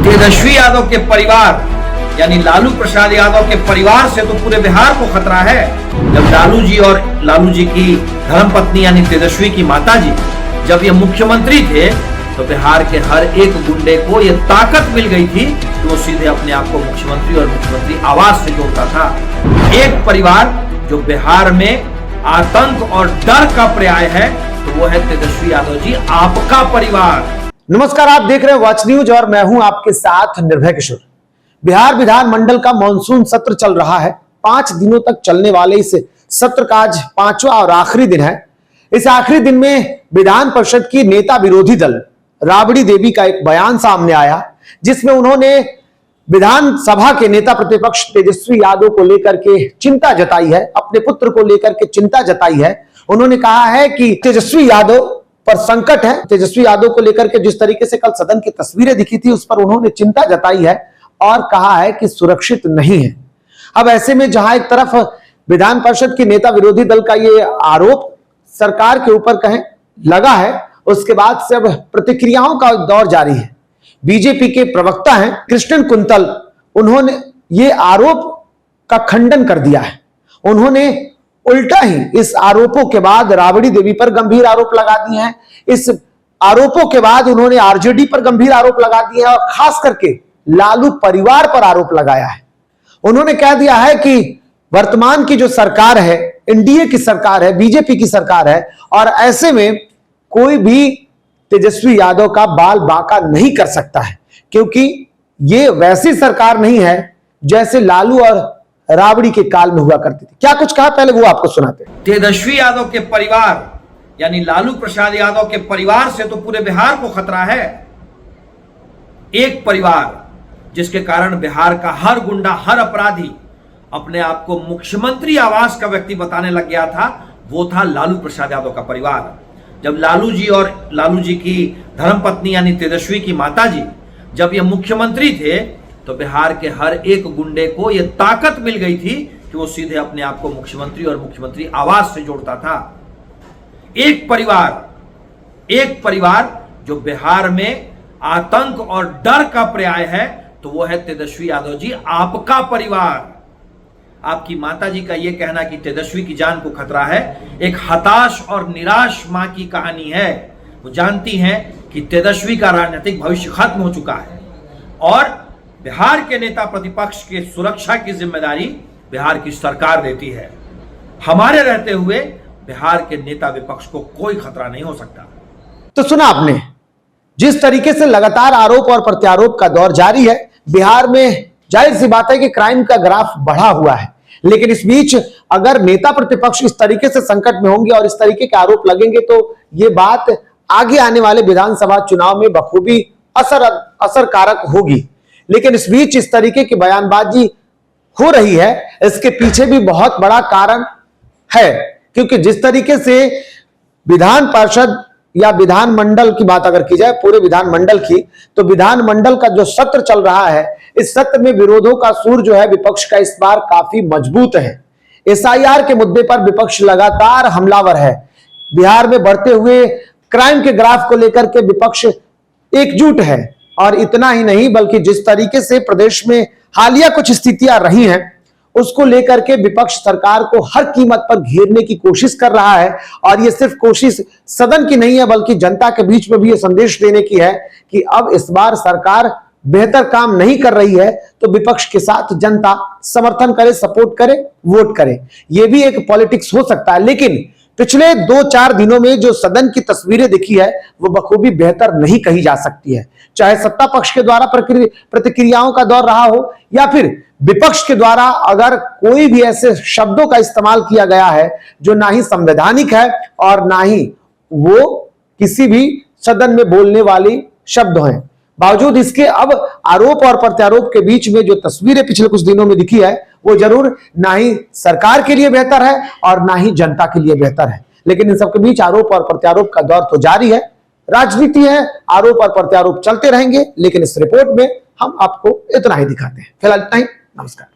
तेजस्वी यादव के परिवार यानी लालू प्रसाद यादव के परिवार से तो पूरे बिहार को खतरा है। जब लालू जी और लालू जी की धर्मपत्नी यानी तेजस्वी की माता जी जब ये मुख्यमंत्री थे तो बिहार के हर एक गुंडे को ये ताकत मिल गई थी कि वो सीधे अपने आप को मुख्यमंत्री और मुख्यमंत्री आवास से जोड़ता था। एक परिवार जो बिहार में आतंक और डर का पर्याय है तो वो है तेजस्वी यादव जी, आपका परिवार। नमस्कार, आप देख रहे हैं वॉच न्यूज और मैं हूं आपके साथ निर्भय किशोर। बिहार विधानमंडल का मॉनसून सत्र चल रहा है। 5 दिनों तक चलने वाले इस सत्र का आज 5वां और आखिरी दिन है। इस आखिरी दिन में विधान परिषद की नेता विरोधी दल राबड़ी देवी का एक बयान सामने आया जिसमें उन्होंने विधानसभा के नेता प्रतिपक्ष तेजस्वी यादव को लेकर के चिंता जताई है, अपने पुत्र को लेकर के चिंता जताई है। उन्होंने कहा है कि तेजस्वी यादव पर संकट है। तेजस्वी यादव को लेकर के जिस तरीके से कल सदन की तस्वीरें दिखी थी उस पर उन्होंने चिंता जताई है और कहा है कि सुरक्षित नहीं है। अब ऐसे में जहां एक तरफ विधान परिषद की नेता विरोधी दल का ये आरोप सरकार के ऊपर कहें लगा है, उसके बाद से अब प्रतिक्रियाओं का दौर जारी है। बीजेपी के प्रवक्ता हैं कृष्णन कुंतल, उन्होंने ये आरोप का खंडन कर दिया है। उन्होंने उल्टा ही इस आरोपों के बाद राबड़ी देवी पर गंभीर आरोप लगा दिए हैं। इस आरोपों के बाद उन्होंने आरजेडी पर गंभीर आरोप लगा दिए हैं और खास करके लालू परिवार पर आरोप लगाया है। उन्होंने कह दिया है कि वर्तमान की जो सरकार है, एनडीए की सरकार है, बीजेपी की सरकार है और ऐसे में कोई भी तेजस्वी यादव का बाल बांका नहीं कर सकता है, क्योंकि ये वैसी सरकार नहीं है जैसे लालू और राबड़ी के काल में हुआ करती थी। क्या कुछ कहा, पहले वो आपको सुनाते हैं। तेजस्वी यादव के परिवार यानी लालू प्रसाद यादव के परिवार से तो पूरे बिहार को खतरा है। एक परिवार जिसके कारण बिहार का हर गुंडा, हर अपराधी अपने आप को मुख्यमंत्री आवास का व्यक्ति बताने लग गया था, वो था लालू प्रसाद यादव का परिवार। जब लालू जी और लालू जी की धर्मपत्नी यानी तेजस्वी की माता जी जब ये मुख्यमंत्री थे तो बिहार के हर एक गुंडे को ये ताकत मिल गई थी कि वो सीधे अपने आप को मुख्यमंत्री और मुख्यमंत्री आवास से जोड़ता था। एक परिवार जो बिहार में आतंक और डर का पर्याय है तो वो है तेजस्वी यादव जी, आपका परिवार। आपकी माता जी का यह कहना कि तेजस्वी की जान को खतरा है एक हताश और निराश मां की कहानी है। वो जानती हैं कि तेजस्वी का राजनीतिक भविष्य खत्म हो चुका है और बिहार के नेता प्रतिपक्ष की सुरक्षा की जिम्मेदारी बिहार की सरकार देती है। हमारे रहते हुए बिहार के नेता विपक्ष को कोई खतरा नहीं हो सकता। तो सुना आपने, जिस तरीके से लगातार आरोप और प्रत्यारोप का दौर जारी है। बिहार में जाहिर सी बात है कि क्राइम का ग्राफ बढ़ा हुआ है, लेकिन इस बीच अगर नेता प्रतिपक्ष इस तरीके से संकट में होंगे और इस तरीके के आरोप लगेंगे तो ये बात आगे आने वाले विधानसभा चुनाव में बखूबी असरकारक होगी। लेकिन इस बीच इस तरीके की बयानबाजी हो रही है, इसके पीछे भी बहुत बड़ा कारण है, क्योंकि जिस तरीके से विधान परिषद या विधानमंडल की बात अगर की जाए, पूरे विधानमंडल की, तो विधानमंडल का जो सत्र चल रहा है, इस सत्र में विरोधों का सूर जो है विपक्ष का इस बार काफी मजबूत है। एसआईआर के मुद्दे पर विपक्ष लगातार हमलावर है। बिहार में बढ़ते हुए क्राइम के ग्राफ को लेकर के विपक्ष एकजुट है और इतना ही नहीं बल्कि जिस तरीके से प्रदेश में हालिया कुछ स्थितियां रही हैं उसको लेकर के विपक्ष सरकार को हर कीमत पर घेरने की कोशिश कर रहा है। और ये सिर्फ कोशिश सदन की नहीं है बल्कि जनता के बीच में भी ये संदेश देने की है कि अब इस बार सरकार बेहतर काम नहीं कर रही है तो विपक्ष के साथ जनता समर्थन करे, सपोर्ट करे, वोट करे। ये भी एक पॉलिटिक्स हो सकता है। लेकिन पिछले 2-4 दिनों में जो सदन की तस्वीरें दिखी है वो बखूबी बेहतर नहीं कही जा सकती है, चाहे सत्ता पक्ष के द्वारा प्रतिक्रियाओं का दौर रहा हो या फिर विपक्ष के द्वारा अगर कोई भी ऐसे शब्दों का इस्तेमाल किया गया है जो ना ही संवैधानिक है और ना ही वो किसी भी सदन में बोलने वाली शब्द हैं। बावजूद इसके अब आरोप और प्रत्यारोप के बीच में जो तस्वीरें पिछले कुछ दिनों में दिखी है वो जरूर ना ही सरकार के लिए बेहतर है और ना ही जनता के लिए बेहतर है। लेकिन इन सबके बीच आरोप और प्रत्यारोप का दौर तो जारी है, राजनीति है, आरोप और प्रत्यारोप चलते रहेंगे। लेकिन इस रिपोर्ट में हम आपको इतना ही दिखाते हैं। फिलहाल इतना ही, नमस्कार।